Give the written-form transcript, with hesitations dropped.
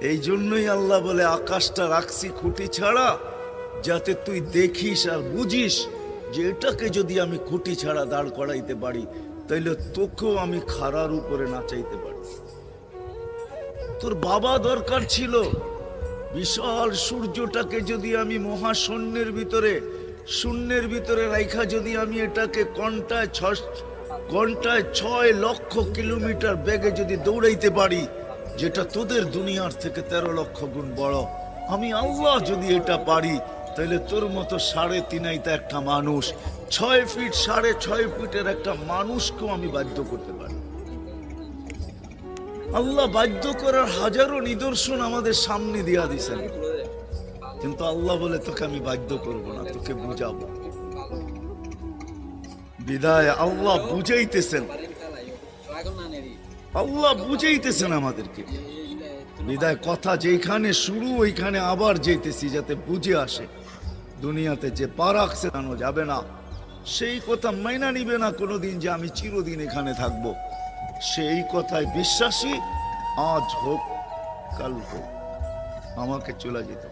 এই জন্যই আল্লাহ বলে আকাশটা রাখছি খুঁটি ছাড়া, যাতে তুই দেখিস আর বুঝিস যে এটাকে যদি আমি খুঁটি ছাড়া দাঁড় করাইতে পারি, তাইলে তোকেও আমি খাড়ার উপরে নাচাইতে পারি। তোর বাবা দরকার ছিল বিশাল সূর্যটাকে যদি আমি মহাশূন্যের ভিতরে রাইখা যদি আমি এটাকে ঘন্টায় 6 লক্ষ কিলোমিটার বেগে যদি দৌড়াইতে পারি, যেটা তোদের দুনিয়ার থেকে 13 লক্ষ গুণ বড়, আমি আল্লাহ যদি এটা পারি, তাহলে তোর মতো 3.5 একটা মানুষ, 6 ফিট 6.5 ফিটের একটা মানুষকেও আমি বাধ্য করতে পারি। আল্লাহ বাধ্য করার হাজারো নিদর্শন আমাদের সামনে দিয়া দিছেন, কিন্তু আল্লাহ বলে তোকে আমি বাধ্য করব না, তোকে বুঝাবো। বিদায় আল্লাহ বুঝাইতেছেন আমাদেরকে। বিদায় কথা যেখানে শুরু ওইখানে আবার যেতেছি, যাতে বুঝে আসে দুনিয়াতে যে পা রাখছে জানো যাবে না, সেই কথা মাইনা নিবে না কোনোদিন যে আমি চিরদিন এখানে থাকবো। সেই কথায় বিশ্বাসী, আজ হোক কাল হোক আমাকে চলে যেতে।